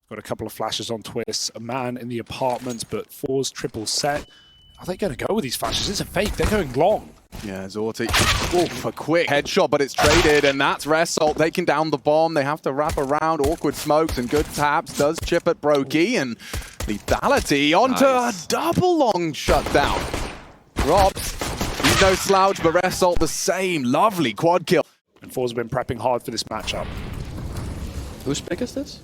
Got a couple of flashes on Twistzz. A man in the apartments, but forZe triple set. Are they going to go with these flashes? It's a fake. They're going long. Yeah, Zorti. Oh, a quick headshot, but it's traded, and that's Result taking down the bomb. They have to wrap around. Awkward smokes and good taps. Does chip at broky, and lethality onto a double long shutdown. Robs, he's no slouch, but Result the same. Lovely quad kill. And forZe have been prepping hard for this matchup. Whose pick is this?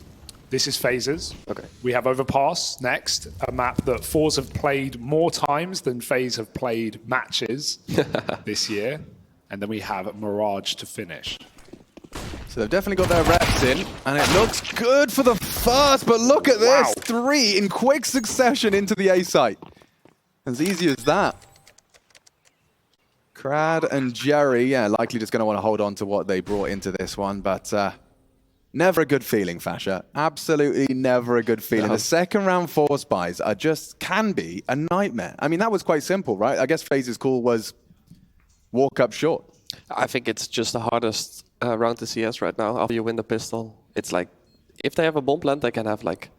This is FaZe's. Okay. We have Overpass next, a map that forZe have played more times than FaZe have played matches this year. And then we have Mirage to finish. So they've definitely got their reps in, and it looks good for the first, but look at this. Wow. 3 in quick succession into the A site. As easy as that. Krad and Jerry, yeah, likely just going to want to hold on to what they brought into this one, but never a good feeling, Fasha. Absolutely never a good feeling. No. The second round force buys are just, can be a nightmare. I mean, that was quite simple, right? I guess FaZe's call was walk up short. I think it's just the hardest round to CS right now. After you win the pistol, it's like, if they have a bomb plant, they can have like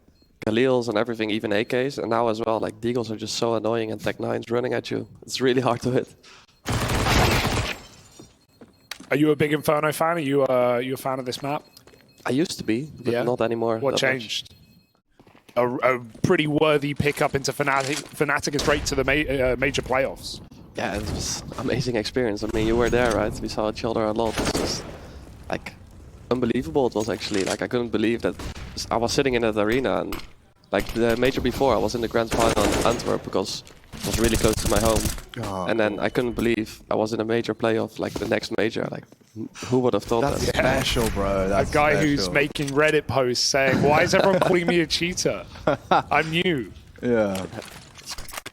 Khalils and everything, even AKs. And now as well, like Deagles are just so annoying and Tech9's running at you. It's really hard to hit. Are you a big Inferno fan? Are you a fan of this map? I used to be, but not anymore. What changed? A pretty worthy pickup into Fnatic. Fnatic is straight to the major playoffs. Yeah, it was an amazing experience. I mean, you were there, right? We saw each other a lot. It was like unbelievable. It was actually like I couldn't believe that I was sitting in that arena, and like the major before, I was in the grand final in Antwerp because it was really close to my home. Oh, and then I couldn't believe I was in a major playoff, like the next major. Like, who would have thought That's that? special, bro. That's a guy special. who's making Reddit posts saying, "Why is everyone calling me a cheater? I'm new." Yeah.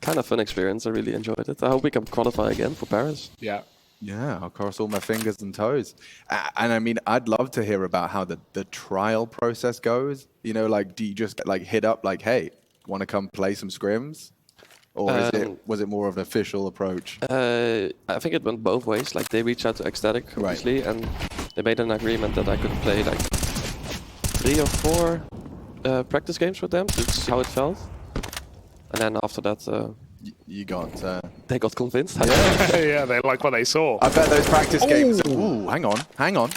Kind of fun experience. I really enjoyed it. I hope we can qualify again for Paris. Yeah. Yeah, I'll cross all my fingers and toes. And I mean, I'd love to hear about how the trial process goes. You know, like, do you just like hit up like, hey, want to come play some scrims? Or was it more of an official approach? I think it went both ways. Like they reached out to Ecstatic, obviously, and they made an agreement that I could play like 3 or 4 practice games with them to see how it felt. And then after that, You got... they got convinced. Yeah, they like what they saw. I bet those practice games... Ooh, hang on.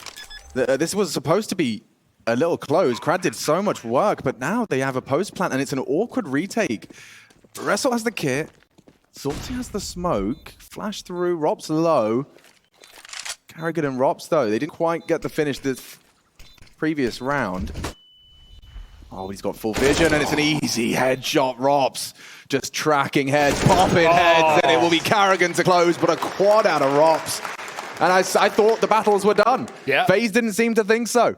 This was supposed to be a little close. Krad did so much work, but now they have a post plant, and it's an awkward retake. Wrestle has the kit. Zorti has the smoke. Flash through. Rop's low. karrigan and Rops, though, they didn't quite get the finish this previous round. Oh, he's got full vision, and it's an easy headshot. Rops just tracking heads, popping heads, and it will be karrigan to close, but a quad out of Rops. And I thought the battles were done. Yeah. FaZe didn't seem to think so.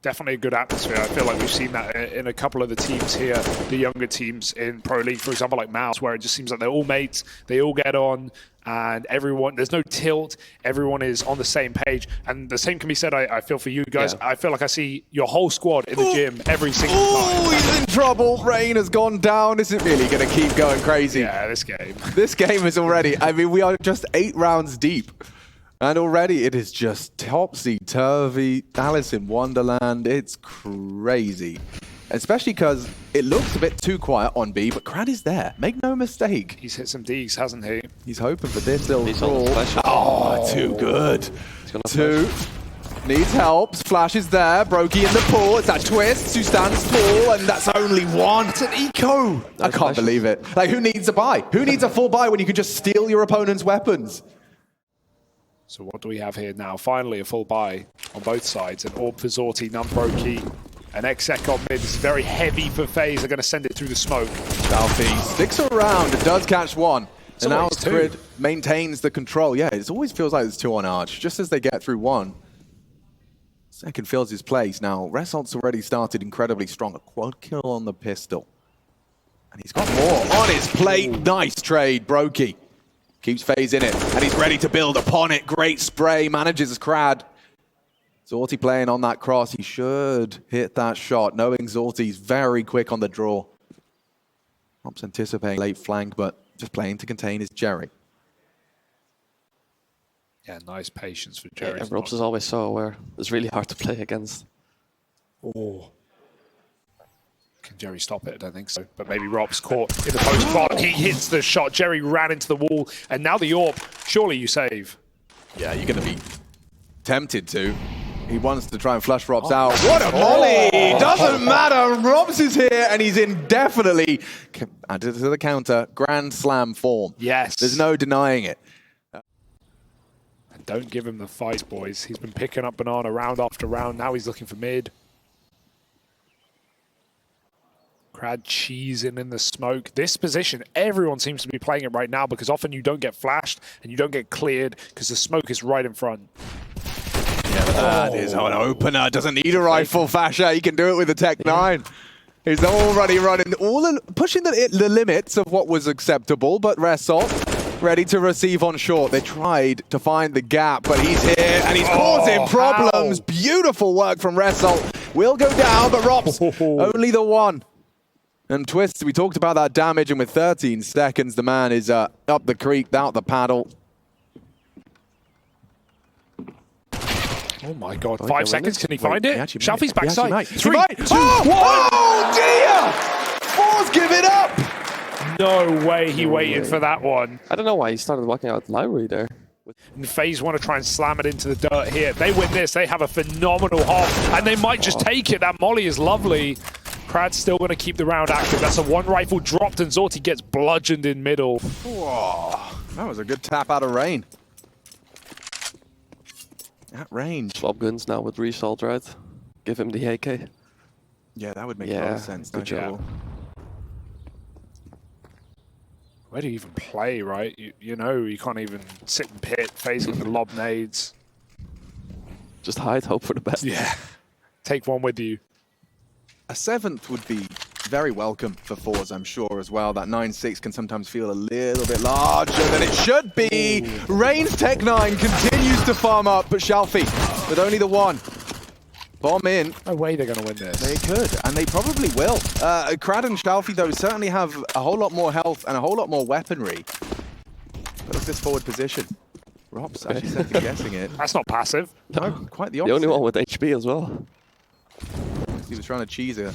Definitely a good atmosphere. I feel like we've seen that in a couple of the teams here, the younger teams in Pro League, for example, like Mouse, where it just seems like they're all mates, they all get on, and everyone, there's no tilt, everyone is on the same page. And the same can be said, I feel, for you guys. Yeah. I feel like I see your whole squad in the gym every single time. Oh, he's in trouble. Rain has gone down. This is really going to keep going crazy. Yeah, this game. This game is already, I mean, we are just 8 rounds deep. And already it is just topsy-turvy, Alice in Wonderland. It's crazy. Especially because it looks a bit too quiet on B, but Krad is there. Make no mistake. He's hit some Ds, hasn't he? He's hoping for this little He's on crawl. the flash. Oh, too good. He's gonna Two. Needs help. Flash is there. broky in the pool. It's that Twistzz who stands tall, and that's only one. It's an eco. I can't believe it. Like, who needs a buy? Who needs a full buy when you can just steal your opponent's weapons? So what do we have here now? Finally, a full buy on both sides. An orb for Zorti, none broky. An exec on mid. It's very heavy for FaZe. They're going to send it through the smoke. Dalfi sticks around and does catch one. And now always two. Krad maintains the control. Yeah, it always feels like it's 2 on Arch. Just as they get through one, second fills his place. Now, Result's already started incredibly strong. A quad kill on the pistol. And he's got more on his plate. Nice trade, broky. Keeps FaZe in it, and he's ready to build upon it. Great spray, manages Krad. Zorti playing on that cross. He should hit that shot, knowing Zorti's very quick on the draw. Rops anticipating late flank, but just playing to contain his Jerry. Yeah, nice patience for Jerry. Yeah, Robs is always so aware. It's really hard to play against. Oh. Can Jerry stop it? I don't think so. But maybe Rob's caught in the post spot. He hits the shot. Jerry ran into the wall. And now the AWP. Surely you save. Yeah, you're going to be tempted to. He wants to try and flush Robs out. What a volley! Doesn't matter. Robs is here, and he's in definitely, added to the counter, Grand Slam form. Yes. There's no denying it. And don't give him the fight, boys. He's been picking up banana round after round. Now he's looking for mid. Krad cheesing in the smoke. This position, everyone seems to be playing it right now because often you don't get flashed and you don't get cleared because the smoke is right in front. Yeah, that is an opener. Doesn't need a rifle, Fasha. He can do it with the Tech 9. He's already running, pushing the limits of what was acceptable, but Resol ready to receive on short. They tried to find the gap, but he's here and he's causing problems. How? Beautiful work from Resol. Will go down, but Robs, only the one. And Twistzz, we talked about that damage, and with 13 seconds, the man is up the creek, out the paddle. Oh my God, 5 seconds, can he find it? Shalfie's He actually backside. might. 3, 2, 1. Oh dear! forZe, give it up! No way he waited for that one. I don't know why he started walking out library there. And FaZe want to try and slam it into the dirt here. They win this, they have a phenomenal half, and they might just take it. That molly is lovely. Krad's still going to keep the round active. That's a one rifle dropped, and Zorti gets bludgeoned in middle. Whoa, that was a good tap out of rain. At range. Swap guns now with Result, right? Give him the AK. Yeah, that would make a lot of sense. Good job. Where do you even play, right? You know, you can't even sit in pit, FaZe with the lob nades. Just hide, hope for the best. Yeah. Take one with you. A 7th would be very welcome for forZe, I'm sure, as well. That 9-6 can sometimes feel a little bit larger than it should be. Rain's Tech 9 continues to farm up, but Shalfie with only the one. Bomb in. No way they're going to win this. They could, and they probably will. Krad and Shalfie, though, certainly have a whole lot more health and a whole lot more weaponry. Look at this forward position. Rob's actually second-guessing it. That's not passive. No, quite the opposite. The only one with HP as well. He was trying to cheese a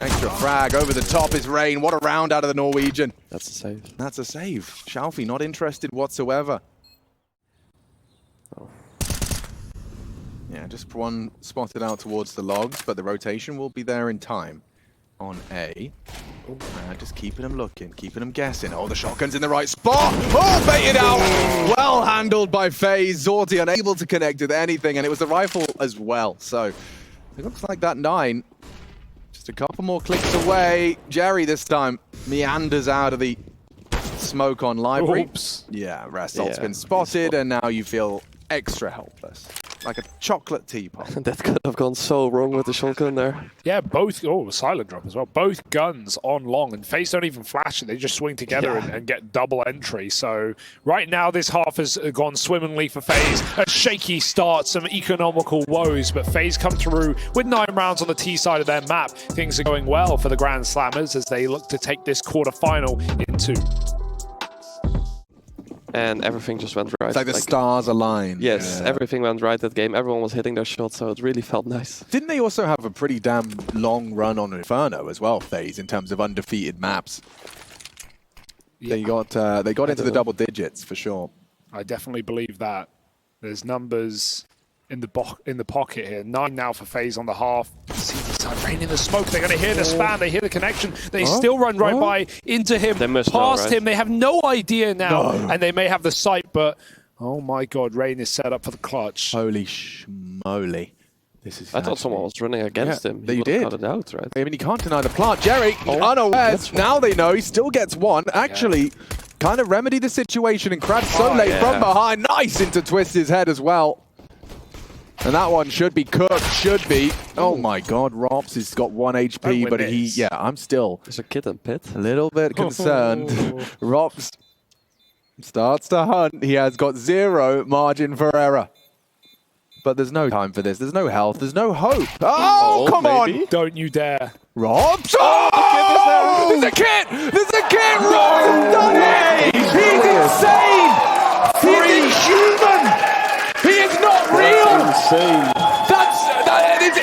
extra frag over the top. Is Rain. What a round out of the Norwegian. That's a save. That's a save. Shalfie not interested whatsoever. Oh. Yeah, just one spotted out towards the logs, but the rotation will be there in time on A. Just keeping him looking, keeping him guessing. Oh, the shotgun's in the right spot. Oh, baited out. Well handled by FaZe. Zorti unable to connect with anything, and it was the rifle as well. So it looks like that 9, just a couple more clicks away. Jerry this time meanders out of the smoke on library. Oops. Yeah, Resolt's been spotted, and now you feel extra helpless. Like a chocolate teapot. That could have gone so wrong with the shotgun there. Yeah, both. Oh, silent drop as well. Both guns on long, and FaZe don't even flash it. They just swing together and get double entry. So right now, this half has gone swimmingly for FaZe. A shaky start, some economical woes, but FaZe come through with 9 rounds on the T side of their map. Things are going well for the Grand Slammers as they look to take this quarterfinal into. And everything just went right. It's like the stars aligned. Yes, everything went right that game. Everyone was hitting their shots, so it really felt nice. Didn't they also have a pretty damn long run on Inferno as well, FaZe, in terms of undefeated maps? Yeah. They got into the double digits for sure. I definitely believe that. There's numbers in the pocket here. 9 now for FaZe on the half. See this time, Rain in the smoke. They're going to hear the span. They hear the connection. They still run right by into him, past him. They have no idea now, and they may have the sight, but oh my God, Rain is set up for the clutch. Holy schmoly. This is I thought someone was running against him. They did. Cut it out, right? I mean, you can't deny the plant. Jerry, unawares. Now they know he still gets one. Actually, kind of remedy the situation, and Krad so late from behind. Nice into Twistz's head as well. And that one should be cooked, should be. Oh my God, Robs has got 1 HP, but I'm still There's a kid in pit. a little bit concerned. Robs starts to hunt. He has got 0 margin for error. But there's no time for this. There's no health. There's no hope. Oh, come on. Don't you dare. Robs. Oh, there's a kid. There's a kid. Robs has done it. He's insane. He's inhuman. He is not real! Insane.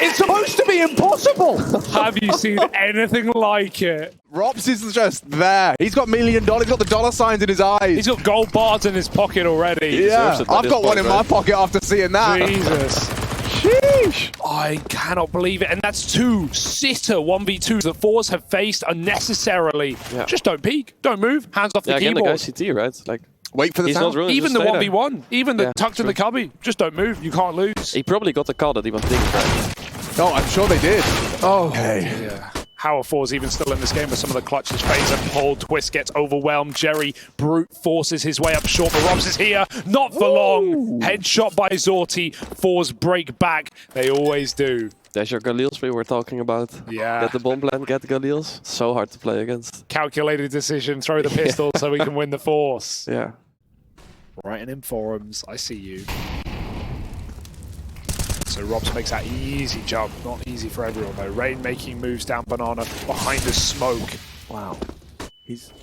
It's supposed to be impossible! Have you seen anything like it? Rops is just there. He's got $1 million. He's got the dollar signs in his eyes. He's got gold bars in his pocket already. Yeah, I've got one in my pocket after seeing that. Jesus. Sheesh. I cannot believe it. And that's two sitter 1v2s that forZe have faced unnecessarily. Yeah. Just don't peek. Don't move. Hands off the Again, the keyboard. guy CT, right? Like, Wait for the he's sound. not ruined. Even the Just stay 1v1. Even the Yeah, tucked in the cubby. Just don't move. You can't lose. there. He probably got the call that he was thinking. Right? Oh, I'm sure they did. Oh, okay. Yeah. How are forZe even still in this game with some of the clutches? FaZe and pulled. Twistzz gets overwhelmed. Jerry brute forces his way up short, but Robs is here. Not for long. Headshot by Zorti. forZe break back. They always do. There's your Galils we were talking about. Yeah. Get the bomb plant, get the Galils. So hard to play against. Calculated decision. Throw the pistol so we can win the force. Yeah. Writing in forums. I see you. So Robs makes that easy jump. Not easy for everyone though. Rain making moves down banana behind the smoke. Wow. He's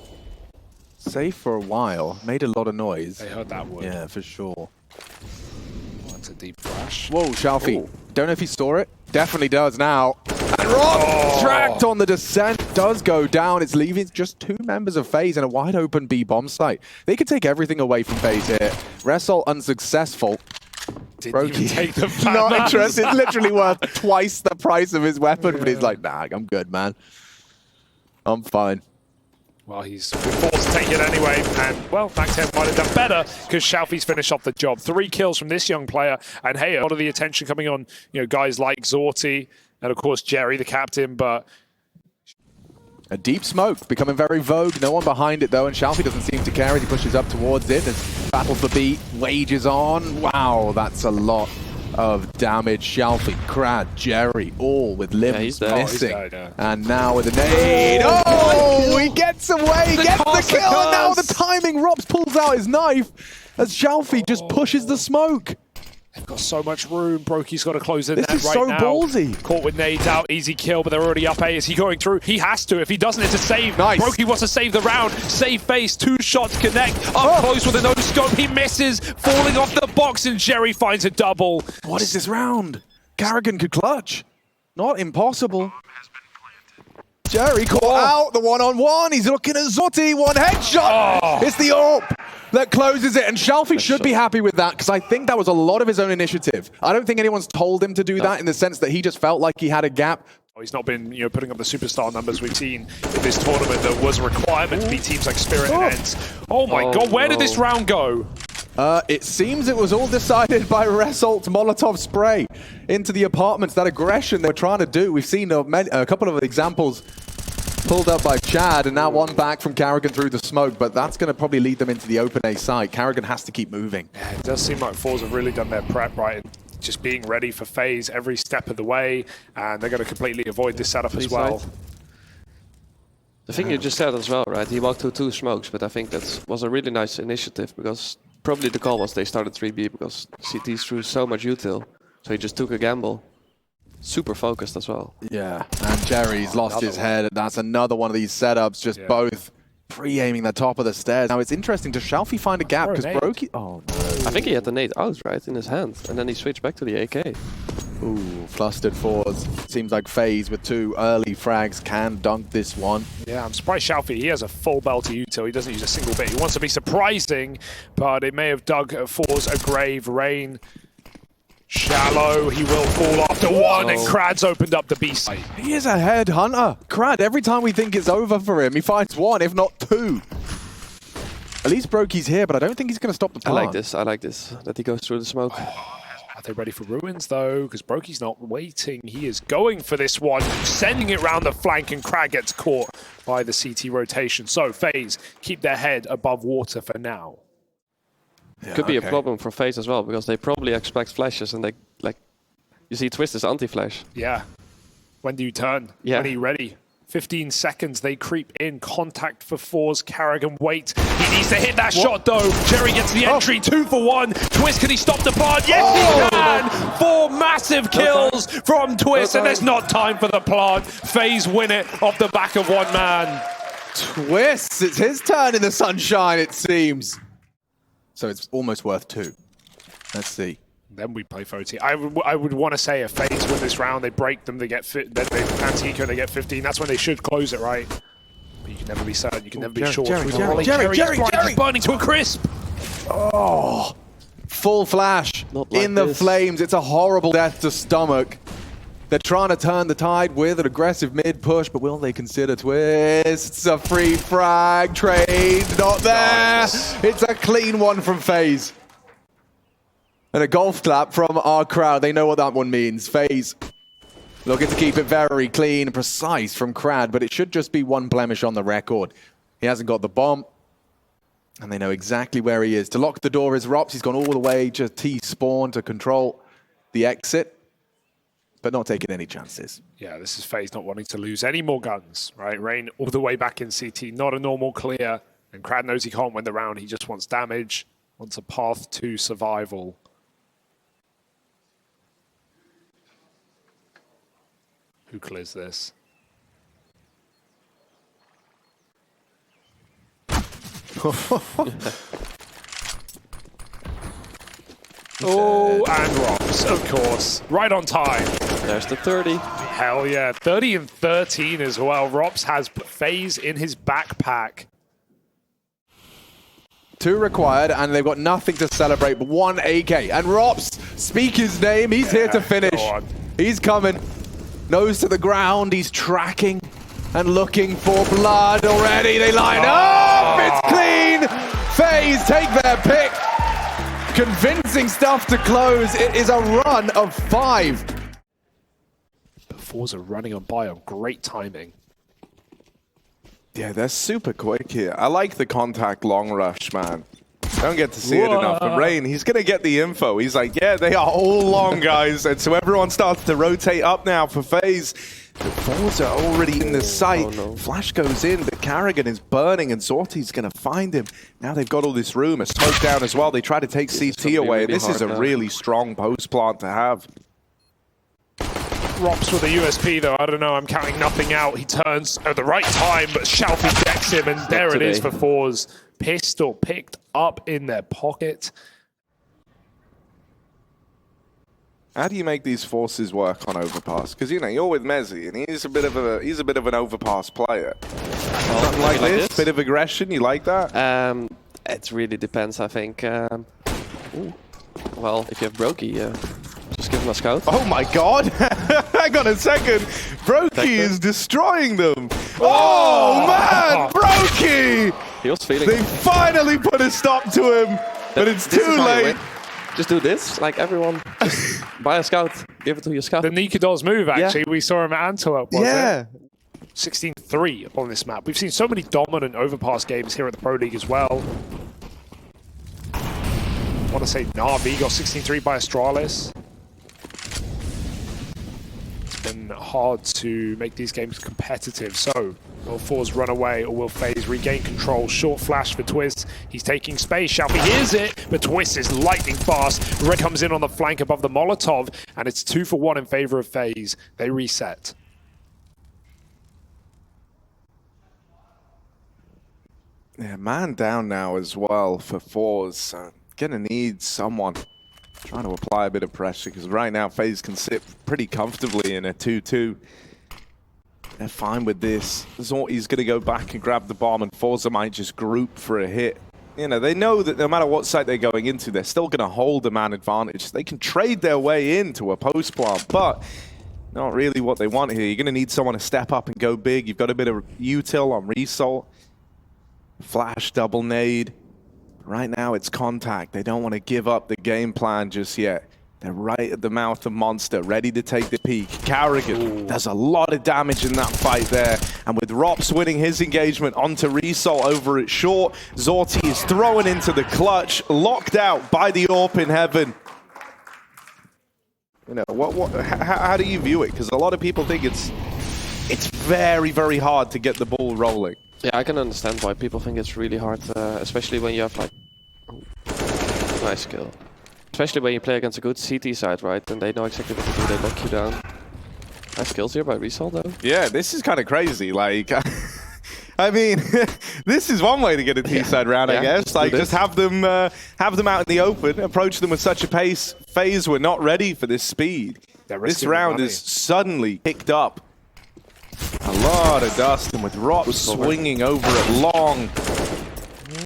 safe for a while. Made a lot of noise. They heard that word. Yeah, for sure. That's a deep flash. Whoa, Shalfie. Ooh. Don't know if he saw it. Definitely does now. And Rob, tracked on the descent, does go down. It's leaving just 2 members of FaZe in a wide open B bomb site. They could take everything away from FaZe here. Wrestle unsuccessful. Didn't even take the fat Not man. interested. It's literally worth twice the price of his weapon, but he's like, nah, I'm good, man. I'm fine. Well, he's forced to take it anyway, and well, Max might have done better because Shalfie's finished off the job. 3 kills from this young player, and hey, a lot of the attention coming on, guys like Zorti and of course Jerry, the captain, but a deep smoke becoming very vogue. No one behind it though, and Shalfie doesn't seem to care as he pushes up towards it. As battle for B wages on. Wow, that's a lot of damage. Shalfie, Krad, Jerry, all with limbs missing. Oh, yeah. And now with a nade. Oh, he gets away, gets the kill, and now the timing. Robs pulls out his knife as Shalfie just pushes the smoke. They've got so much room. Broky's got to close in This that is right so now. ballsy. Caught with nades out, easy kill, but they're already up A. Is he going through? He has to. If he doesn't, it's a save. Nice. Broky wants to save the round. Save face, 2 shots connect. Up close with a no-scope. He misses, falling off the box, and Jerry finds a double. What is this round? Karrigan could clutch. Not impossible. Jerry caught out the one-on-one. He's looking at Zorti. One headshot. It's the AWP that closes it. And Shalfie should be happy with that because I think that was a lot of his own initiative. I don't think anyone's told him to do that in the sense that he just felt like he had a gap. He's not been, putting up the superstar numbers we've seen in this tournament. There was a requirement to beat teams like Spirit and Ents. Oh my God, where did this round go? It seems it was all decided by Resolt's Molotov spray into the apartments. That aggression they were trying to do. We've seen a couple of examples pulled up by Chad, and now one back from Karrigan through the smoke, but that's going to probably lead them into the open A site. Karrigan has to keep moving. Yeah, it does seem like forZe have really done their prep right, just being ready for FaZe every step of the way, and they're going to completely avoid this setup as well. The thing you just said as well, right? He walked through 2 smokes, but I think that was a really nice initiative because probably the call was they started 3B because CT threw so much util, so he just took a gamble. Super focused as well. Yeah, and Jerry's lost his head. That's another one of these setups, just both pre-aiming the top of the stairs. Now it's interesting, does Shalfie find a gap? Because broky. Oh no. I think he had the nade out, right, in his hand, and then he switched back to the AK. Ooh, flustered forwards. Seems like FaZe with 2 early frags can dunk this one. Yeah, I'm surprised Shalfie, he has a full belt to util. He doesn't use a single bit. He wants to be surprising, but it may have dug forZe a grave. Rain. Shallow, he will fall after 1, and Krad's opened up the B site. He is a headhunter. Krad, every time we think it's over for him, he finds 1, if not 2. At least Broky's here, but I don't think he's going to stop the plant. I like this, that he goes through the smoke. Are they ready for ruins, though? Because Broky's not waiting. He is going for this one, sending it round the flank, and Krad gets caught by the CT rotation. So FaZe keep their head above water for now. Yeah, Could be a problem for FaZe as well, because they probably expect flashes, and they, like, you see Twistzz is anti-flash. Yeah. When do you turn? Yeah. When are you ready? 15 seconds, they creep in. Contact for forZe. Karrigan wait. He needs to hit that shot, though. Jerry gets the entry. 2 for 1. Twistzz, can he stop the plant? Yes, he can! 4 massive kills from Twistzz, and there's not time for the plant. FaZe win it off the back of 1 man. Twistzz, it's his turn in the sunshine, it seems. So it's almost worth 2. Let's see. Then we play FaZe. I would want to say if FaZe win this round, they break them, they get then they anti-eco, they get 15. That's when they should close it, right? But you can never be certain. You can never be sure. Jerry, burning to a crisp. Oh, full flash in the flames. It's a horrible death to stomach. They're trying to turn the tide with an aggressive mid push, but will they consider Twistzz? A free frag trade, not there. Nice. It's a clean one from FaZe. And a golf clap from our crowd. They know what that one means. FaZe looking to keep it very clean and precise from Krad, but it should just be one blemish on the record. He hasn't got the bomb, and they know exactly where he is. To lock the door is ropz. He's gone all the way to T-spawn to control the exit, but not taking any chances. Yeah, this is FaZe not wanting to lose any more guns, right? Rain all the way back in CT, not a normal clear, and Krad knows he can't win the round. He just wants damage, wants a path to survival. Who clears this? Oh, and ropz, of course. Right on time. There's the 30. Hell yeah. 30 and 13 as well. ropz has FaZe in his backpack. 2 required, and they've got nothing to celebrate but 1 AK. And ropz, speak his name. He's here to finish. He's coming. Nose to the ground. He's tracking and looking for blood already. They line up. It's clean. FaZe take their pick. Convincing stuff to close. It is a run of 5. The forZe are running on by on great timing. Yeah, they're super quick here. I like the contact long rush, man. Don't get to see it enough. But Rain, he's going to get the info. He's like, yeah, they are all long, guys. And so everyone starts to rotate up now for FaZe. The forZe are already in the sight. Flash goes in, but karrigan is burning, and Zorti's going to find him. Now they've got all this room. A smoke down as well. They try to take CT away. This is a really strong post plant to have. ropz with a USP, though. I don't know. I'm counting nothing out. He turns at the right time, but Shelf ejects him, and there it is for forZe. Pistol picked up in their pocket. How do you make these forces work on overpass? Because you know you're with Mezzy, and he's a bit of an overpass player. Something like this, bit of aggression. You like that? It really depends. I think. Well, if you have broky, just give him a scout. Oh my God! Hang on a second. broky is destroying them. Oh man, broky! He was feeling. They finally put a stop to him, but it's too late. Just do this, like everyone. Just buy a scout, give it to your scout. The Nikadol's move, actually. We saw him at Antwerp, wasn't it? 16-3 on this map. We've seen so many dominant overpass games here at the Pro League as well. I want to say Na'Vi got 16-3 by Astralis. It's been hard to make these games competitive. So, will forZe run away or will FaZe regain control? Short flash for Twistzz. He's taking space. Shelfie hears it, but Twistzz is lightning fast. Red comes in on the flank above the Molotov, and it's 2 for 1 in favor of FaZe. They reset. Yeah, man down now as well for forZe. So gonna need someone trying to apply a bit of pressure, because right now FaZe can sit pretty comfortably in a 2-2. They're fine with this. Zorti's going to go back and grab the bomb, and forZe might just group for a hit. You know, they know that no matter what site they're going into, they're still going to hold the man advantage. They can trade their way into a post plant, but not really what they want here. You're going to need someone to step up and go big. You've got a bit of util on Result. Flash, double nade. Right now it's contact. They don't want to give up the game plan just yet. They're right at the mouth of Monster, ready to take the peak. karrigan does a lot of damage in that fight there. And with ropz winning his engagement onto Result over at short, Zorti is thrown into the clutch, locked out by the AWP in heaven. You know, how do you view it? Because a lot of people think it's very, very hard to get the ball rolling. Yeah, I can understand why people think it's really hard, especially when you have like... nice kill. Especially when you play against a good CT side, right? And they know exactly what to do, they lock you down. Nice kills here by Result, though. Yeah, this is kind of crazy. Like, I I mean, this is one way to get a T-side round, I guess. Like, just have them out in the open, approach them with such a pace. FaZe were not ready for this speed. This round is suddenly picked up. A lot of dust, and with Rops swinging over it long.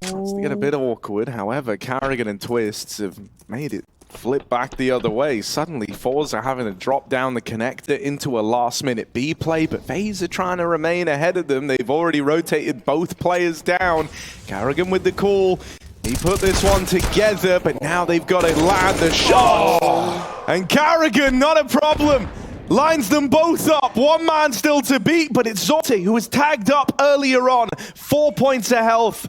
It's to get a bit awkward. However, karrigan and Twistzz have made it flip back the other way. Suddenly, forZe are having to drop down the connector into a last-minute B play, but FaZe are trying to remain ahead of them. They've already rotated both players down. karrigan with the call. He put this one together, but now they've got to land the shot. And karrigan, not a problem. Lines them both up. One man still to beat, but it's Zorti who was tagged up earlier on. 4 points of health.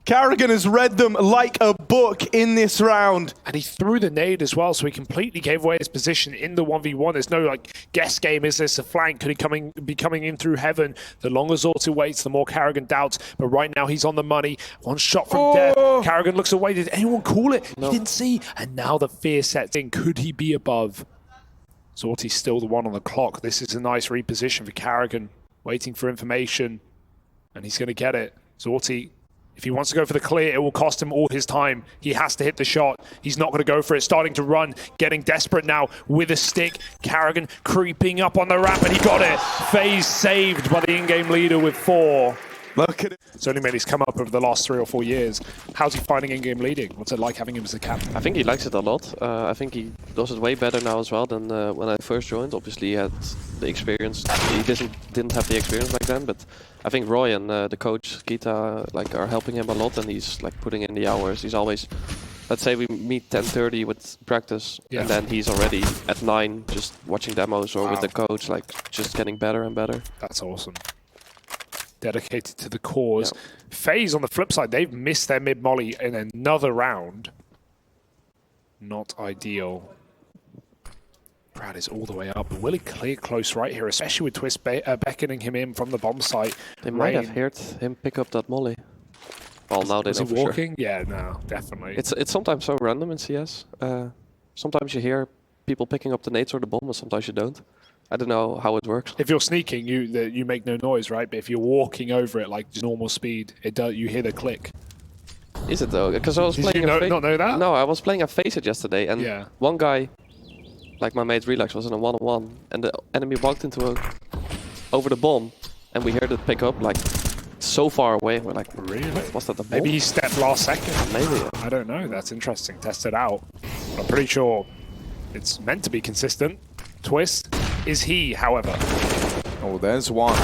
karrigan has read them like a book in this round. And he threw the nade as well, so he completely gave away his position in the 1v1. There's no like guess game. Is this a flank? Could he be coming in through heaven? The longer Zorti waits, the more karrigan doubts. But right now he's on the money. One shot from death. karrigan looks away. Did anyone call it? No. He didn't see. And now the fear sets in. Could he be above? Zorti's still the one on the clock. This is a nice reposition for karrigan. Waiting for information. And he's going to get it. Zorti, if he wants to go for the clear, it will cost him all his time. He has to hit the shot. He's not going to go for it. Starting to run, getting desperate now with a stick. karrigan creeping up on the ramp, and he got it. FaZe saved by the in-game leader with 4. Look at it. It's only made his come up over the last 3 or 4 years. How's he finding in-game leading? What's it like having him as the captain? I think he likes it a lot. I think he does it way better now as well than when I first joined. Obviously, he had the experience. He didn't have the experience back then, but I think Roy and the coach Kita are helping him a lot, and he's putting in the hours. He's always, let's say we meet 10:30 with practice, and then he's already at 9 just watching demos or with the coach, just getting better and better. That's awesome. Dedicated to the cause. FaZe, on the flip side, they've missed their mid-molly in another round. Not ideal. Krad is all the way up. But will he clear close right here, especially with Twistzz beckoning him in from the bomb site? They might have heard him pick up that molly. Well, now they know for walking? Sure. Yeah, no, definitely. It's sometimes so random in CS. Sometimes you hear people picking up the nades or the bomb, and sometimes you don't. I don't know how it works. If you're sneaking, you make no noise, right? But if you're walking over it like just normal speed, you hear the click. Is it though? Because I was playing. Did you not know that? No, I was playing a FaZe yesterday, and one guy, like my mate Relax, was in a 1-on-1, and the enemy walked into over the bomb, and we heard it pick up so far away. We're like, really? Was that the bomb? Maybe he stepped last second. Maybe. I don't know. That's interesting. Test it out. I'm pretty sure it's meant to be consistent. Twistzz is he, however. Oh, there's one.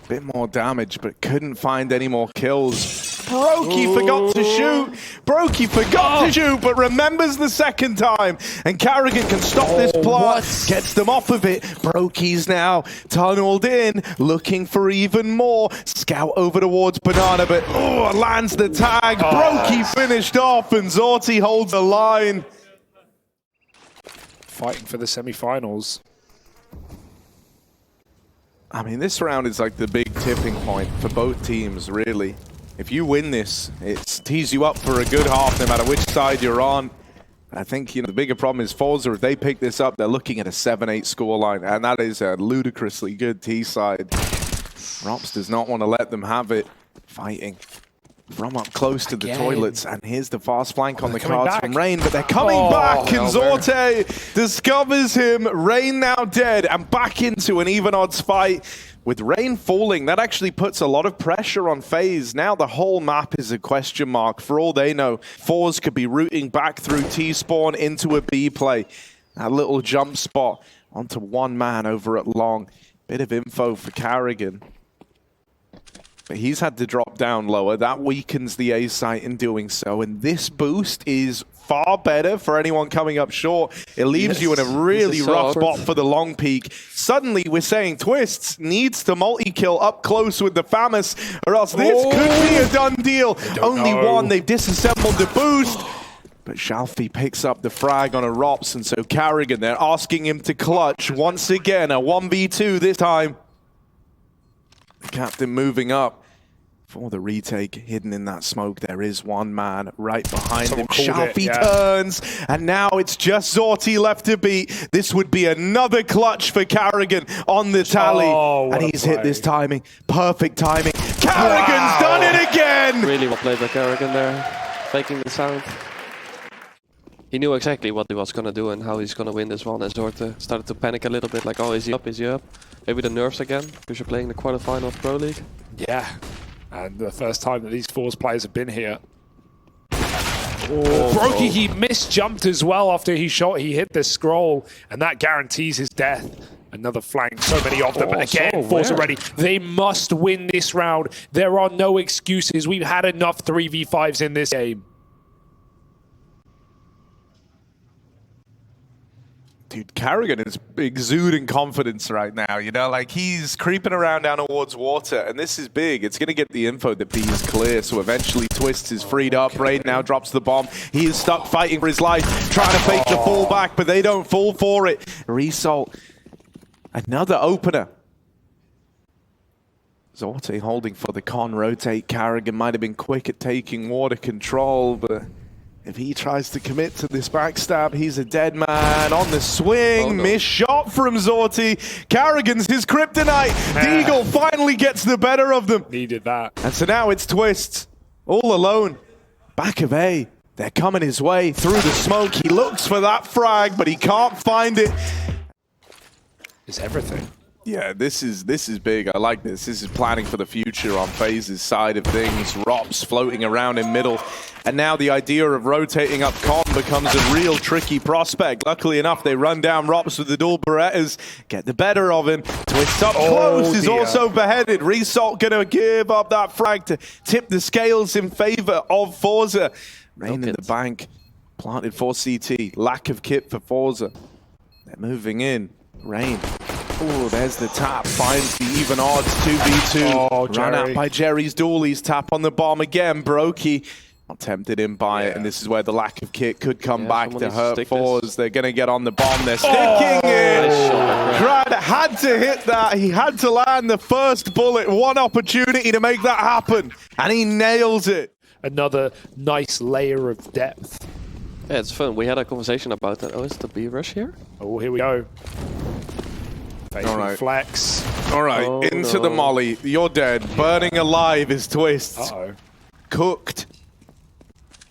Bit more damage, but couldn't find any more kills. broky forgot to shoot. broky forgot to shoot, but remembers the second time. And karrigan can stop this plot. Gets them off of it. broky's now tunneled in, looking for even more. Scout over towards Banana, but lands the tag. broky finished off, and Zorti holds the line. Fighting for the semi-finals. I mean, this round is like the big tipping point for both teams, really. If you win this, it tees you up for a good half, no matter which side you're on. I think, the bigger problem is forZe. If they pick this up, they're looking at a 7-8 scoreline, and that is a ludicrously good T side. Rops does not want to let them have it. Fighting from up close to the toilets, and here's the fast flank on the cards from Rain, but they're coming back, and Zorti discovers him. Rain now dead, and back into an even odds fight. With Rain falling, that actually puts a lot of pressure on FaZe. Now the whole map is a question mark. For all they know, forZe could be routing back through T-spawn into a B play. That little jump spot onto one man over at long. Bit of info for karrigan. But he's had to drop down lower. That weakens the A site in doing so. And this boost is far better for anyone coming up short. It leaves you in a really rough spot for the long peak. Suddenly, we're saying Twistzz needs to multi-kill up close with the FAMAS, or else this could be a done deal. Only one. They've disassembled the boost. But Shalfie picks up the frag on a Rops, and so karrigan, they're asking him to clutch once again. A 1v2 this time. The captain moving up for the retake, hidden in that smoke. There is one man right behind him. Shalfie turns, and now it's just Zorti left to beat. This would be another clutch for karrigan on the tally. And he's hit this timing. Perfect timing. karrigan's done it again! Really well played by karrigan there, faking the sound. He knew exactly what he was gonna do and how he's gonna win this one. And Zorte started to panic a little bit, like, oh, is he up, is he up? Maybe the nerves again, because you're playing the quarterfinal of Pro League. Yeah, and the first time that these FaZe players have been here. Oh, broky, he misjumped as well after he shot. He hit the scroll, and that guarantees his death. Another flank, so many of them. Again, FaZe are ready. They must win this round. There are no excuses. We've had enough 3v5s in this game. Dude, karrigan is exuding confidence right now, you know, like he's creeping around down towards water, and this is big. It's going to get the info that B is clear, so eventually Twistzz is freed up. Raid now drops the bomb. He is stuck fighting for his life, trying to fake the fallback, but they don't fall for it. Result, another opener. Zorte holding for the con rotate. karrigan might have been quick at taking water control, but if he tries to commit to this backstab, he's a dead man. On the swing, Oh, no. missed shot from Zorte. karrigan's his kryptonite. Deagle finally gets the better of them. Needed that. And so now it's Twistzz, all alone. Back of A, they're coming his way through the smoke. He looks for that frag, but he can't find it. It's everything. Yeah, this is big. I like this. This is planning for the future on FaZe's side of things. Rops floating around in middle. And now the idea of rotating up Con becomes a real tricky prospect. Luckily enough, they run down Rops with the dual Berettas, get the better of him. Twistzz up close is also beheaded. Result gonna give up that frag to tip the scales in favor of forZe. Rain in the bank, planted for CT. Lack of kit for forZe. They're moving in. Rain. Oh, there's the tap. Finds the even odds. 2v2. Oh, Run out by Jerry's dualies. Tap on the bomb again. Broky. Not tempted in by it, and this is where the lack of kit could come back to hurt FaZe. They're going to get on the bomb. They're sticking in. Krad had to hit that. He had to land the first bullet. One opportunity to make that happen, and he nails it. Another nice layer of depth. Yeah, it's fun. We had a conversation about that. Oh, is the B rush here? Oh, here we go. All right. Flex. All right, Oh, into the molly. You're dead. Burning alive is Twistzz. Uh-oh. Cooked.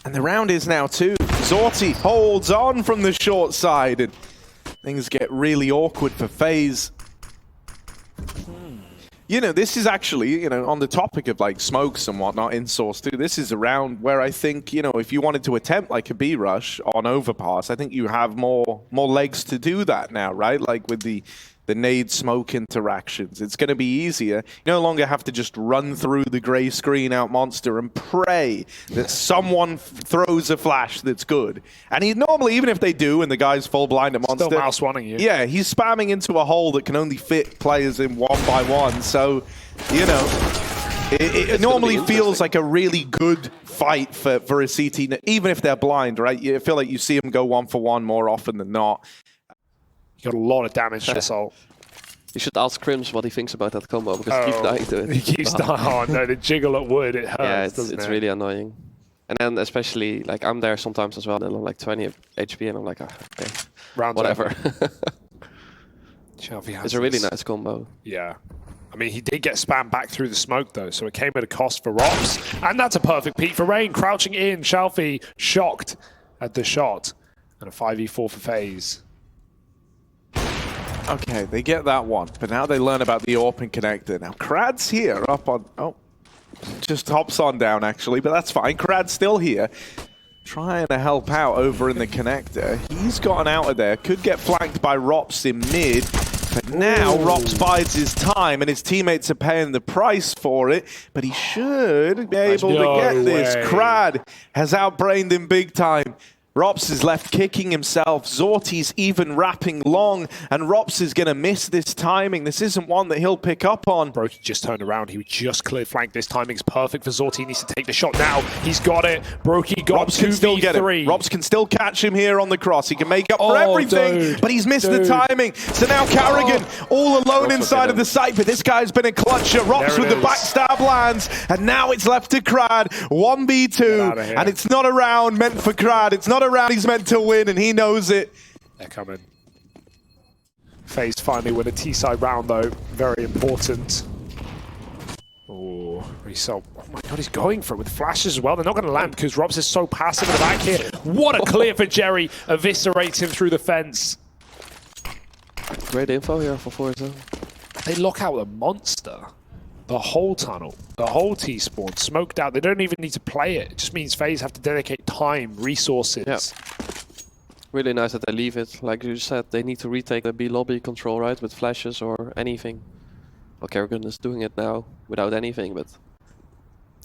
And the round is now 2. Zorte holds on from the short side, and things get really awkward for FaZe. You know, this is actually, you know, on the topic of like smokes and whatnot in Source 2, this is a round where I think, you know, if you wanted to attempt like a B rush on overpass, I think you have more legs to do that now, right? Like with the nade smoke interactions. It's going to be easier. You no longer have to just run through the gray screen out monster and pray that someone throws a flash that's good. And he normally, even if they do and the guy's full blind at monster, Still mouse wanting you. yeah, he's spamming into a hole that can only fit players in 1 by 1. So, you know, it normally feels like a really good fight for a CT, even if they're blind, right? You feel like you see them go 1-for-1 more often than not. You got a lot of damage to assault. You should ask Crims what he thinks about that combo, because he keeps dying to it. He keeps dying. Oh no, the jiggle at wood, it hurts, Yeah, doesn't it's it? really annoying. And then especially, like, I'm there sometimes as well, and I'm like 20 HP, and I'm like, okay, Round's whatever. Shelby has It's a really this. nice combo. Yeah. I mean, he did get spammed back through the smoke, though, so it came at a cost for Rops. And that's a perfect peek for Rain, crouching in. Shelby shocked at the shot. And a 5v4 for FaZe. Okay, they get that one, but now they learn about the AWP connector. Now, Krad's here up on... Oh, just hops on down, actually, but that's fine. Krad's still here, trying to help out over in the connector. He's gotten out of there, could get flanked by Rops in mid, but now Rops bides his time, and his teammates are paying the price for it, but he should be able to get this. Krad has outbrained him big time. Rops is left kicking himself. Zorte's even wrapping long, and Rops is going to miss this timing. This isn't one that he'll pick up on. Broky just turned around. He just cleared flank. This timing's perfect for Zorte. He needs to take the shot now. He's got it. Broky got 2v3. Can still get him. Rops can still catch him here on the cross. He can make up for everything, but he's missed the timing. So now karrigan all alone inside of the site, but this guy's been a clutcher. Rops with the backstab lands, and now it's left to Krad. 1v2, and it's not a round meant for Krad. It's not a round he's meant to win, and he knows it. They're coming. FaZe finally win a T-side round, though. Very important. Oh, Result. Oh my god, he's going for it with flashes as well. They're not going to land because Robs is so passive in the back here. What a clear for Jerry. Eviscerates him through the fence. Great info here for forZe. They lock out the monster. The whole tunnel, the whole T-spawn, smoked out. They don't even need to play it. It just means FaZe have to dedicate time, resources. Yeah. Really nice that they leave it. Like you said, they need to retake the B lobby control, right? With flashes or anything. Well, karrigan is doing it now without anything, but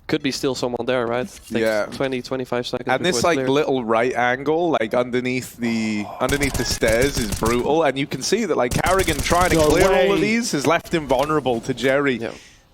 could be still someone there, right? Takes Yeah. 20, 25 seconds. And this before it's like cleared. little right angle, like underneath the stairs, is brutal, and you can see that like karrigan trying to clear all of these has left him vulnerable to Jerry. Yeah.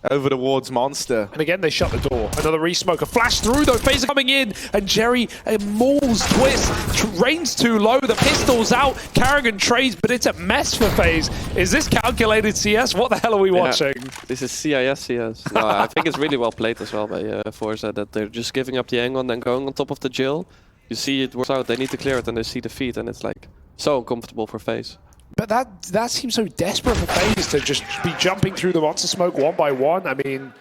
Over towards Monster. And again, they shut the door. Another resmoke. A flash through, though. FaZe are coming in, and Jerry mauls Twistzz. Range too low. The pistol's out. karrigan trades, but it's a mess for FaZe. Is this calculated CS? What the hell are we watching? This is CIS. No, I think it's really well played as well by forZe that they're just giving up the angle and then going on top of the Jill. You see it works out. They need to clear it, and they see the feet, and it's like so uncomfortable for FaZe. But that seems so desperate for FaZe to just be jumping through the monster smoke one by one. I mean...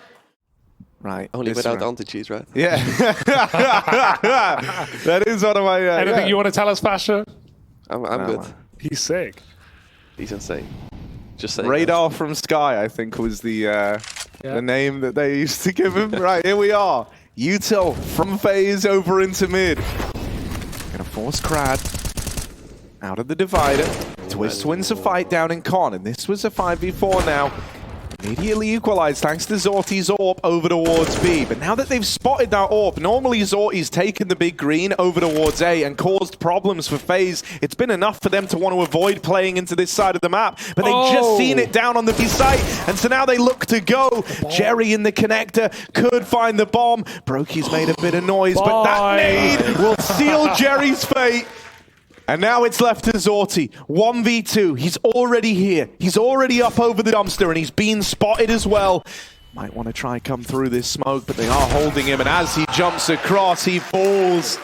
Right. Only without anti-cheats, right? Yeah. That is one of my... Anything you want to tell us, Pasha? I'm good. He's sick. He's insane. Just saying. Radar from Sky, I think, was the name that they used to give him. Right, here we are. Util from FaZe over into mid. Gonna force Krad out of the divider. Twistzz wins a fight down in Con, and this was a 5v4 now. Immediately equalized thanks to Zorti's AWP over towards B. But now that they've spotted that AWP, normally Zorti's taken the big green over towards A and caused problems for FaZe. It's been enough for them to want to avoid playing into this side of the map. But they've just seen it down on the B site, and so now they look to go. Jerry in the connector could find the bomb. broky's made a bit of noise, but that nade will seal Jerry's fate. And now it's left to Zorti. 1v2. He's already here. He's already up over the dumpster, and he's been spotted as well. Might want to try and come through this smoke, but they are holding him, and as he jumps across, he falls.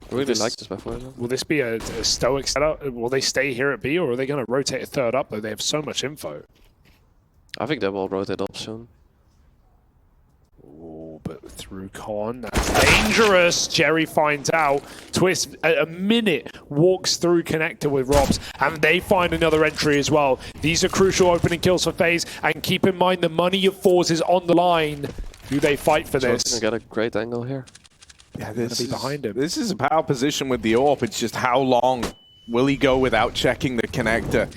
I really like this by forZe. Will this be a stoic setup? Will they stay here at B, or are they going to rotate a third up, though? They have so much info. I think they will rotate up soon. Oh, but through Con, that's dangerous. Jerry finds out. Twistzz, at a minute, walks through connector with Robs, and they find another entry as well. These are crucial opening kills for FaZe, and keep in mind the money of forZe is on the line. Do they fight for this? Gonna get a great angle here. Yeah, this is behind him. This is a power position with the AWP. It's just how long will he go without checking the connector?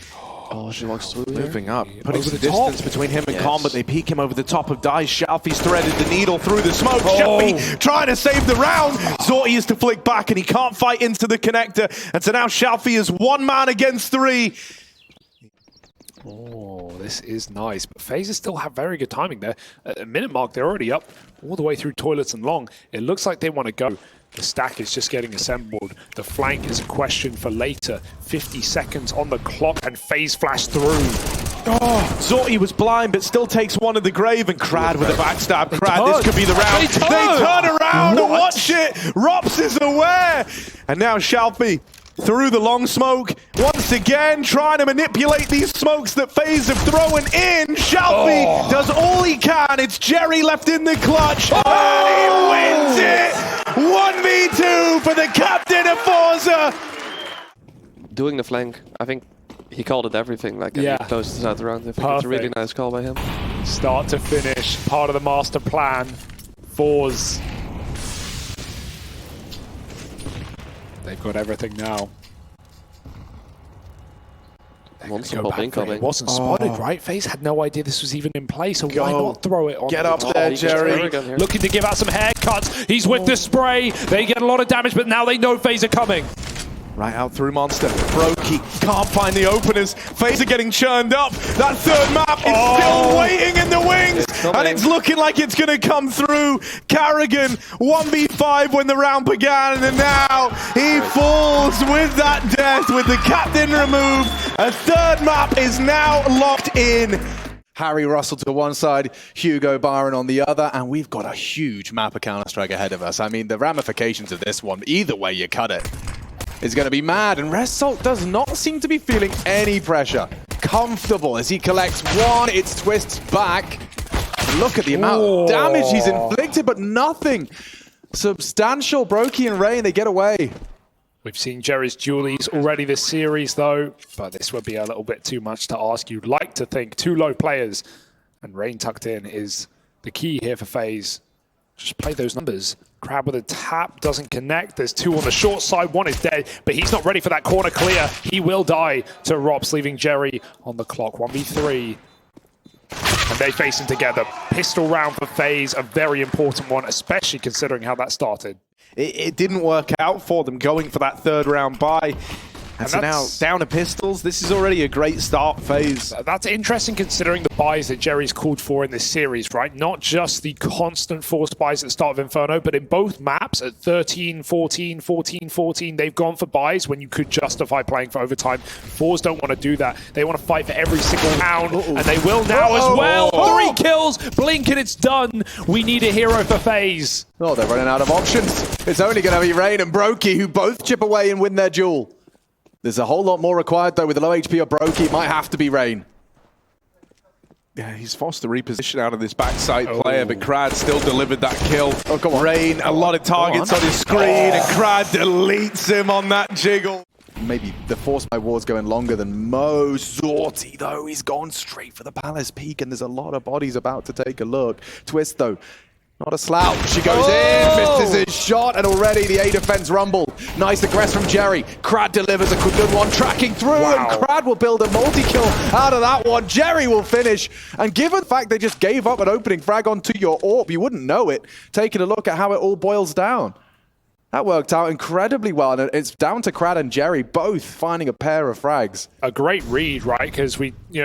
Oh, she walks through here. Moving up, putting Over some the top. distance between him and Con, but they peek him over the top of Dice. Shalfie's threaded the needle through the smoke. Shalfie trying to save the round. Zorti is to flick back, and he can't fight into the connector. And so now Shalfie is one man against three. Oh, this is nice. But FaZe still have very good timing there. At the minute mark, they're already up all the way through toilets and long. It looks like they want to go. The stack is just getting assembled. The flank is a question for later. 50 seconds on the clock, and FaZe flash through. Oh, Zorti was blind, but still takes one of the grave, and Krad with a backstab. Krad, this could be the round. They turn around and watch it. Rops is aware. And now Shalfie through the long smoke. Once again, trying to manipulate these smokes that FaZe have thrown in. Shalfie does all he can. It's Jerry left in the clutch. And he wins it. 1v2 for the captain of forZe. Doing the flank, I think he called it everything. Like, and he closed this out around. I think it's a really nice call by him. Start to finish, part of the master plan. forZe. They've got everything now. Monster pop incoming. It wasn't spotted, right? FaZe had no idea this was even in play, so why not throw it on? Get up there, Jerry. Looking to give out some haircuts. He's with the spray. They get a lot of damage, but now they know FaZe are coming. Right out through Monster. broky can't find the openers. FaZe are getting churned up. That third map is still waiting in the wings. And it's looking like it's going to come through. karrigan, 1v5 when the round began. And now he falls with that death with the captain removed. A third map is now locked in. Harry Russell to one side, Hugo Byron on the other, and we've got a huge map of Counter-Strike ahead of us. I mean, the ramifications of this one, either way you cut it, is going to be mad, and Result does not seem to be feeling any pressure. Comfortable as he collects one. It's Twistzz back. look at the amount of damage he's inflicted, but nothing substantial. broky and Rain, they get away. We've seen Jerry's dualies already this series, though, but this would be a little bit too much to ask. You'd like to think 2 low players, and Rain tucked in is the key here for FaZe. Just play those numbers. Krad with a tap, doesn't connect. There's 2 on the short side, 1 is dead, but he's not ready for that corner clear. He will die to Rops, leaving Jerry on the clock. 1v3. And they face him together. Pistol round for FaZe, a very important one, especially considering how that started. It didn't work out for them going for that 3rd round bye. And so now down to pistols. This is already a great start phase. That's interesting considering the buys that Jerry's called for in this series, right? Not just the constant forced buys at the start of Inferno, but in both maps at 13, 14, 14, 14, they've gone for buys when you could justify playing for overtime. forZe don't want to do that. They want to fight for every single round, and they will now as well. 3 kills, blink and it's done. We need a hero for FaZe. Oh, they're running out of options. It's only going to be Rain and broky who both chip away and win their duel. There's a whole lot more required, though, with the low HP of broky. It might have to be Rain. Yeah, he's forced to reposition out of this backside player, but Krad still delivered that kill. Oh, come on. Rain, a lot of targets on his screen, and Krad deletes him on that jiggle. Maybe the force by ward's going longer than most. Zorty, though, he's gone straight for the Palace Peak, and there's a lot of bodies about to take a look. Twistzz, though, not a slouch. She goes in, misses his shot, and already the A defense rumbled. Nice aggress from Jerry. Krad delivers a good one, tracking through, and Krad will build a multi-kill out of that one. Jerry will finish, and given the fact they just gave up an opening frag onto your AWP, you wouldn't know it, taking a look at how it all boils down. That worked out incredibly well, and it's down to Krad and Jerry both finding a pair of frags. A great read, right? Because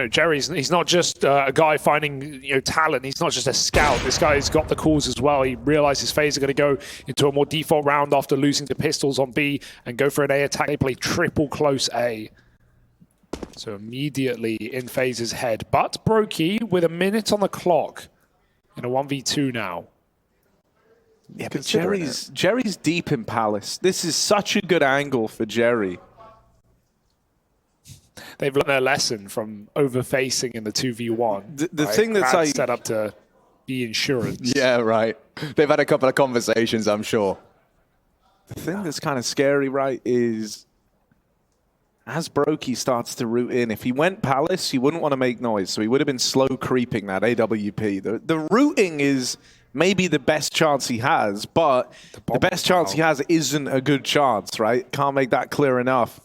Jerry's, he's not just a guy finding, talent. He's not just a scout. This guy's got the calls as well. He realizes FaZe are going to go into a more default round after losing to pistols on B and go for an A attack. They play triple close A. So immediately in FaZe's head. But broky with a minute on the clock in a 1v2 now. Yeah, but Jerry's deep in Palace. This is such a good angle for Jerry. They've learned their lesson from overfacing in the 2v1. The thing that's like set up to be insurance. Yeah, right. They've had a couple of conversations, I'm sure. The thing that's kind of scary, right, is as broky starts to root in, if he went Palace, he wouldn't want to make noise, so he would have been slow creeping that AWP. The rooting is maybe the best chance he has, but the best chance he has isn't a good chance, right? Can't make that clear enough.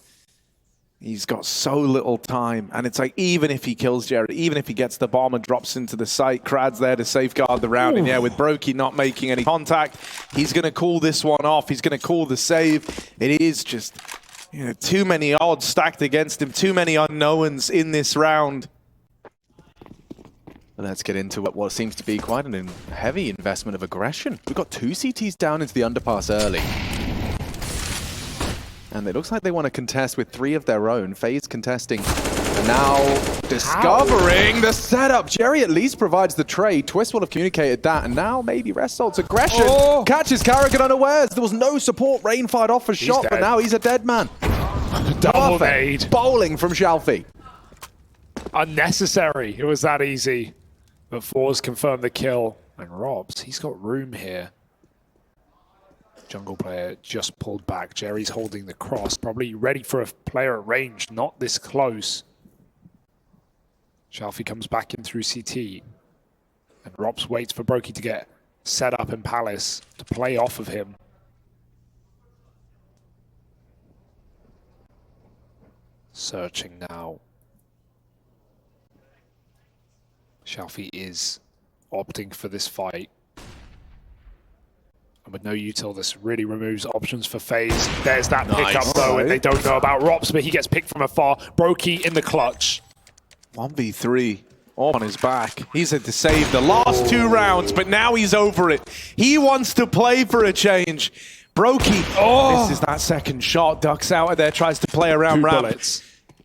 He's got so little time, and it's like even if he kills Jerry, even if he gets the bomb and drops into the site, Krad's there to safeguard the round, and yeah, with broky not making any contact, he's going to call this one off. He's going to call the save. It is just too many odds stacked against him, too many unknowns in this round. Let's get into what seems to be quite a heavy investment of aggression. We've got 2 CTs down into the underpass early. And it looks like they want to contest with 3 of their own. FaZe contesting. And now discovering the setup. Jerry at least provides the trade. Twistzz will have communicated that. And now maybe Resolt's aggression catches karrigan unawares. There was no support. Rain fired off a shot, but now he's a dead man. Double nade. Bowling from Shalfie. Unnecessary. It was that easy. But forZe confirmed the kill. And Robs, he's got room here. Jungle player just pulled back. Jerry's holding the cross. Probably ready for a player at range. Not this close. Shalfie comes back in through CT. And Robs waits for broky to get set up in Palace to play off of him. Searching now. Shalfie is opting for this fight. And with no util, this really removes options for FaZe. There's that pickup though, and they don't know about Rops, but he gets picked from afar. broky in the clutch. 1v3 on his back. He's had to save the last 2 rounds, but now he's over it. He wants to play for a change. broky, this is that second shot. Ducks out of there, tries to play around ramp.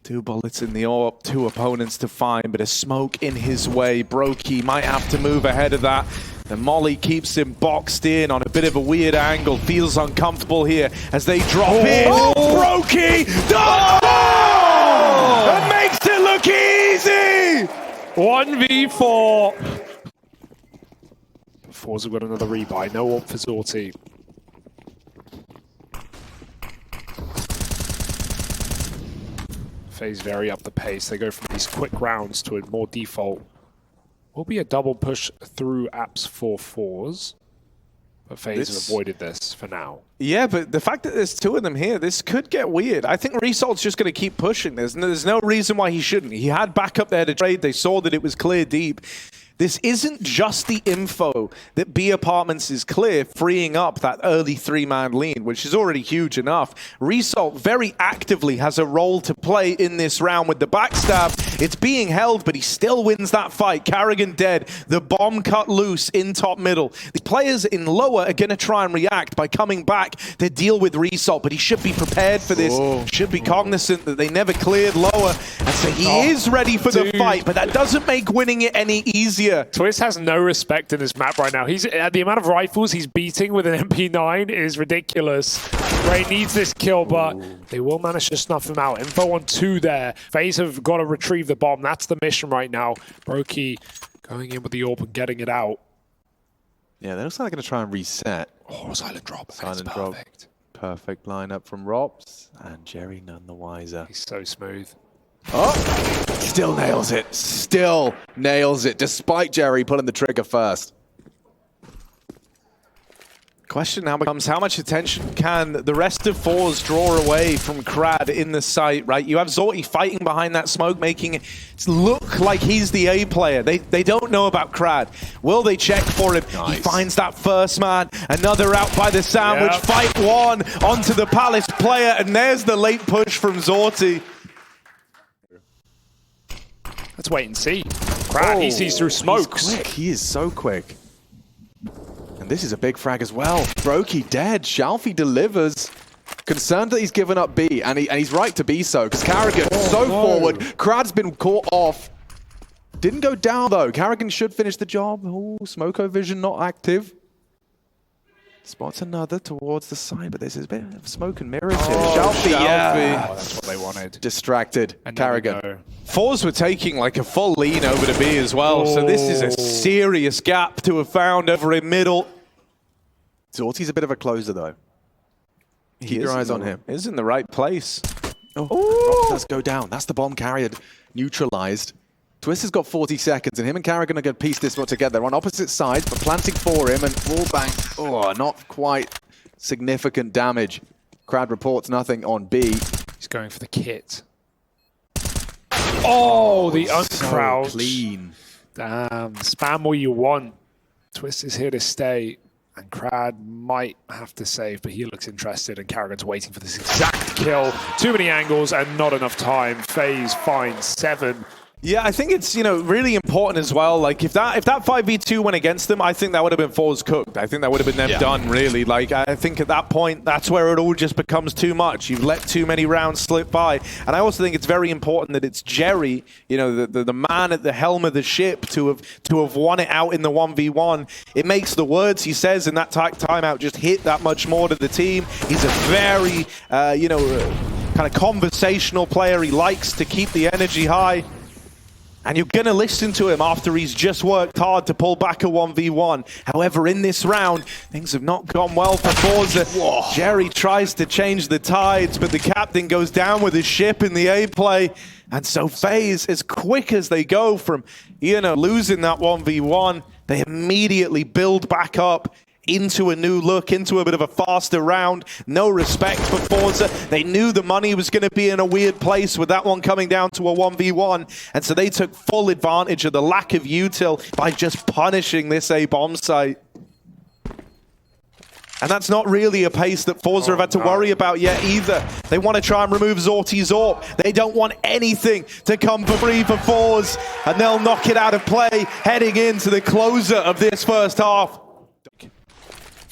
2 bullets in the AWP, 2 opponents to find, but a smoke in his way. broky might have to move ahead of that. The molly keeps him boxed in on a bit of a weird angle. Feels uncomfortable here as they drop in. broky! That makes it look easy! 1v4. forZe have got another rebuy. No AWP for Zorti. FaZe vary up the pace. They go from these quick rounds to a more default. Will be a double push through apps for forZe. But FaZe have avoided this for now. Yeah, but the fact that there's two of them here, this could get weird. I think Resalt's just going to keep pushing. There's no reason why he shouldn't. He had backup there to trade. They saw that it was clear deep. This isn't just the info that B Apartments is clear, freeing up that early three-man lead, which is already huge enough. Resalt very actively has a role to play in this round with the backstab. It's being held, but he still wins that fight. karrigan dead, the bomb cut loose in top middle. The players in lower are going to try and react by coming back to deal with Resalt, but he should be prepared for this. Should be cognizant that they never cleared lower, and so he is ready for the fight, but that doesn't make winning it any easier. Twistzz has no respect in this map right now. He's the amount of rifles he's beating with an MP9 is ridiculous. Ray needs this kill, but they will manage to snuff him out. Info on 2 there. FaZe have got to retrieve the bomb. That's the mission right now. broky going in with the AWP and getting it out. Yeah, they looks like they're going to try and reset. Oh, silent drop. Silent drop. Perfect lineup from Robs, and Jerry none the wiser. He's so smooth. Oh, still nails it. Still nails it, despite Jerry pulling the trigger first. Question now becomes, how much attention can the rest of forZe draw away from Krad in the site, right? You have Zorti fighting behind that smoke, making it look like he's the A player. They don't know about Krad. Will they check for him? Nice. He finds that first man. Another out by the sandwich. Yep. Fight one onto the Palace player, and there's the late push from Zorti. Let's wait and see. Krad, he sees through smokes. He's quick. He is so quick. And this is a big frag as well. broky dead. Shalfie delivers. Concerned that he's given up B, and he's right to be so, because karrigan forward. Krad's been caught off. Didn't go down though. karrigan should finish the job. Oh, Smoko vision not active. Spots another towards the side, but there's a bit of smoke and mirrors here. Shalfie, yeah. Oh, that's what they wanted. Distracted. karrigan. forZe were taking like a full lean over to B as well, so this is a serious gap to have found over in middle. Zorti's a bit of a closer though. Keep your eyes on him. He's in the right place. Oh, does go down. That's the bomb carrier neutralized. Twistzz has got 40 seconds, and him and karrigan are going to piece this one together. They're on opposite sides, but planting for him, and wallbang. Oh, not quite significant damage. Krad reports nothing on B. He's going for the kit. Oh, the uncrouch. So clean. Damn. Spam all you want. Twistzz is here to stay, and Krad might have to save, but he looks interested, and karrigan's waiting for this exact kill. Too many angles and not enough time. FaZe finds 7. Yeah, I think it's, really important as well. Like, if that 5v2 went against them, I think that would have been forZe cooked. I think that would have been them done, really. Like, I think at that point, that's where it all just becomes too much. You've let too many rounds slip by. And I also think it's very important that it's Jerry, the man at the helm of the ship, to have won it out in the 1v1. It makes the words he says in that timeout just hit that much more to the team. He's a very, kind of conversational player. He likes to keep the energy high. And you're going to listen to him after he's just worked hard to pull back a 1v1. However, in this round, things have not gone well for forZe. Jerry tries to change the tides, but the captain goes down with his ship in the A play. And so FaZe, as quick as they go from, losing that 1v1, they immediately build back up into a new look, into a bit of a faster round. No respect for forZe. They knew the money was going to be in a weird place with that one coming down to a 1v1. And so they took full advantage of the lack of util by just punishing this A bomb site. And that's not really a pace that forZe have had to worry about yet either. They want to try and remove Zorti's AWP. They don't want anything to come for free for forZe. And they'll knock it out of play heading into the closer of this first half.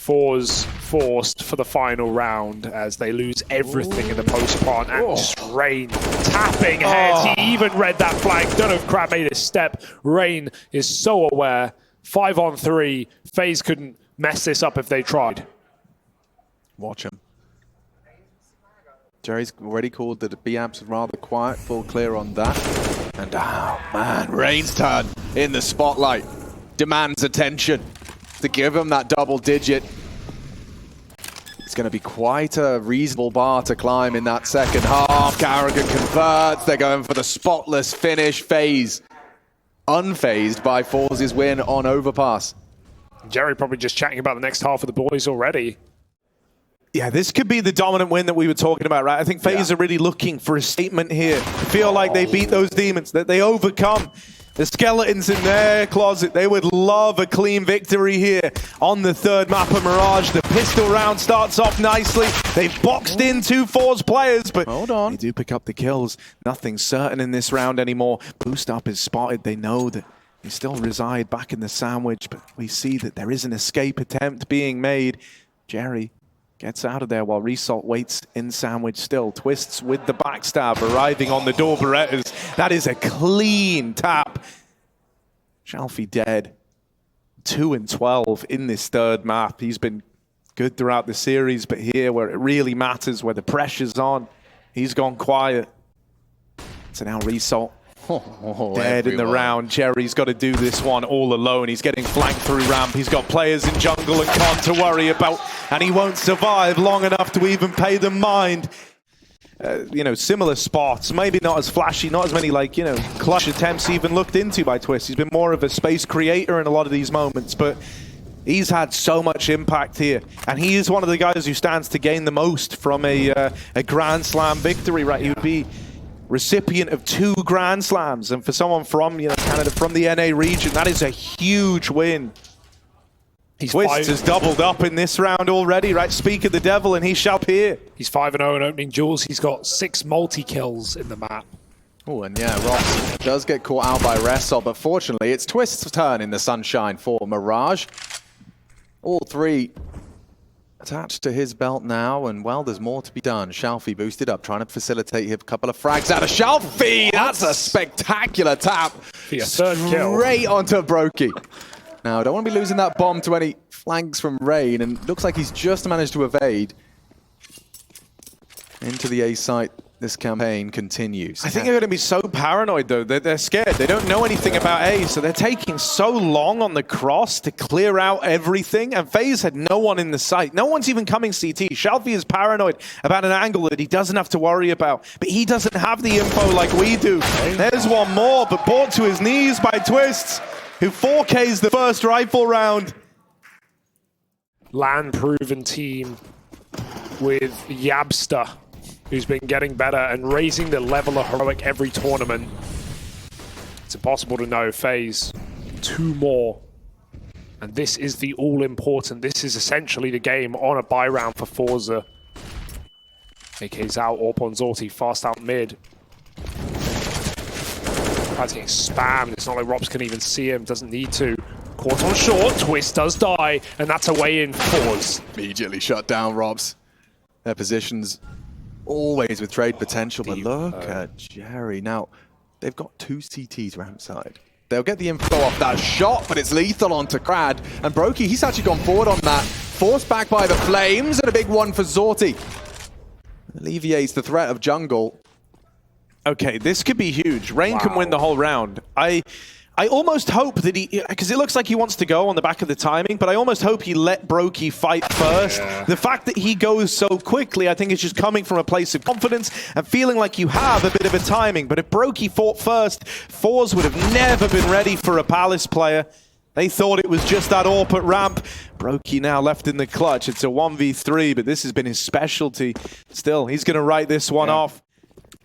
forZe forced for the final round as they lose everything in the post part, and just Rain tapping heads. He even read that flag. Don't know if Krad made a step. Rain is so aware. 5-on-3. FaZe couldn't mess this up if they tried. Watch him. Jerry's already called that the B-Amps rather quiet, full clear on that. And oh man, Rain's turn in the spotlight demands attention. to give him that double digit. It's going to be quite a reasonable bar to climb in that second half. karrigan converts. They're going for the spotless finish. FaZe unfazed by forZe's win on Overpass. Jerry probably just chatting about the next half of the boys already. Yeah, this could be the dominant win that we were talking about, right? I think FaZe are really looking for a statement here. Feel like they beat those demons, that they overcome the skeletons in their closet. They would love a clean victory here on the third map of Mirage. The pistol round starts off nicely. They've boxed in 2 forZe players, but hold on. They do pick up the kills. Nothing certain in this round anymore. Boost up is spotted. They know that they still reside back in the sandwich, but we see that there is an escape attempt being made. Jerry gets out of there while Result waits in sandwich still. Twistzz with the backstab arriving on the door. Berettas. That is a clean tap. Shalfie dead. 2 and 12 in this third map. He's been good throughout the series, but here where it really matters, where the pressure's on, he's gone quiet. So now Result dead in the round. Jerry's got to do this one all alone. He's getting flanked through ramp. He's got players in jungle and con to worry about, and he won't survive long enough to even pay them mind. You know, similar spots, maybe not as flashy, not as many, like, you know, clutch attempts even looked into by Twistzz. He's been more of a space creator in a lot of these moments, but he's had so much impact here, and he is one of the guys who stands to gain the most from a Grand Slam victory, right? He would be recipient of 2 Grand Slams, and for someone from, you know, Canada, from the NA region, that is a huge win. Twistzz has doubled up in this round already, right? Speak of the devil, and he shall appear. He's 5-0 in opening duels. He's got 6 multi-kills in the map. Oh, and yeah, Ross does get caught out by Resol, but fortunately, it's Twistz's turn in the sunshine for Mirage. All 3 attached to his belt now, and well, there's more to be done. Shalfie boosted up, trying to facilitate a couple of frags out of Shalfie. That's a spectacular tap. For your third kill. Straight onto broky. Now, I don't want to be losing that bomb to any flanks from Rain, and looks like he's just managed to evade. Into the A site, this campaign continues. I think they're going to be so paranoid, though. They're scared. They don't know anything about A, so they're taking so long on the cross to clear out everything. And FaZe had no one in the site. No one's even coming CT. Shalfie is paranoid about an angle that he doesn't have to worry about. But he doesn't have the info like we do. There's one more, but brought to his knees by Twistzz, who 4Ks the first rifle round. Land-proven team with Yabster, who's been getting better and raising the level of heroic every tournament. It's impossible to know. FaZe, 2 more. And this is the all-important. This is essentially the game on a buy round for forZe. AK's out, AWP on Zorti, fast out mid. Krad's getting spammed. It's not like Robs can even see him, doesn't need to. Caught on short, Twistzz does die, and that's a way in forZe. Immediately shut down Robs. Their positions always with trade potential, but look at Jerry. Now, they've got 2 CTs ramp side. They'll get the info off that shot, but it's lethal onto Krad. And broky, he's actually gone forward on that. Forced back by the flames, and a big one for Zorti. Alleviates the threat of jungle. Okay, this could be huge. Rain can win the whole round. I almost hope that he, because it looks like he wants to go on the back of the timing, but I almost hope he let broky fight first. Yeah. The fact that he goes so quickly, I think is just coming from a place of confidence and feeling like you have a bit of a timing. But if broky fought first, forZe would have never been ready for a Palace player. They thought it was just that AWP at ramp. broky now left in the clutch. It's a 1v3, but this has been his specialty. Still, he's going to write this one off.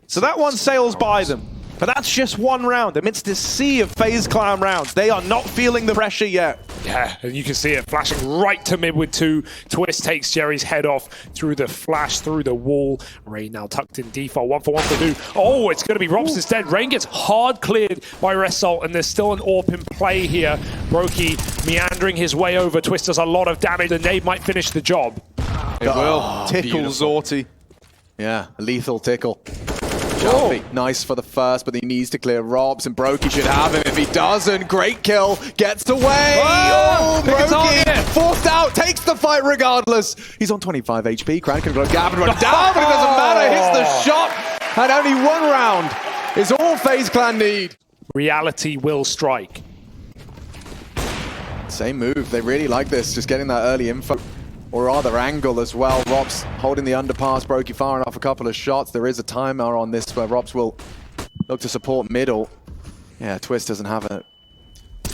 So that one sails by them. But that's just one round amidst a sea of FaZe Clan rounds. They are not feeling the pressure yet. Yeah, and you can see it flashing right to mid with 2. Twistzz takes Jerry's head off through the flash, through the wall. Rain now tucked in default, 1 for 1 to do. Oh, it's going to be Robs instead. Rain gets hard cleared by Result, and there's still an AWP in play here. broky meandering his way over. Twistzz does a lot of damage. The nade might finish the job. It will. Tickle Zorti. Yeah, a lethal tickle. Shalfie, nice for the first, but he needs to clear Robs, and broky should have him. If he doesn't, great kill, gets away. Oh, broky forced out, takes the fight regardless. He's on 25 HP. Krad can grab and run down, but it doesn't matter. Hits the shot, and only 1 round is all FaZe Clan need. Reality will strike. Same move. They really like this, just getting that early info. Or rather angle as well. Rops holding the underpass. broky firing off a couple of shots. There is a timer on this where Rops will look to support middle. Yeah, Twistzz doesn't have an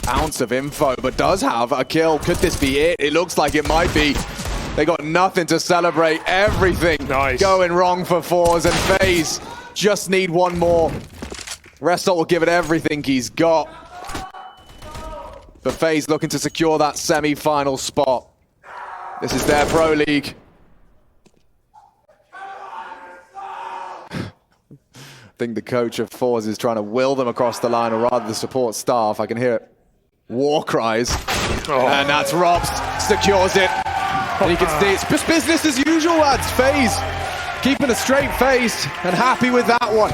ounce of info, but does have a kill. Could this be it? It looks like it might be. They got nothing to celebrate. Everything going wrong for forZe, and FaZe just need one more. Result will give it everything he's got. But FaZe looking to secure that semi-final spot. This is their Pro League. I think the coach of forZe is trying to will them across the line, or rather the support staff. I can hear war cries. And that's Robs, secures it. And you can see it's just business as usual, lads. FaZe keeping a straight face and happy with that one.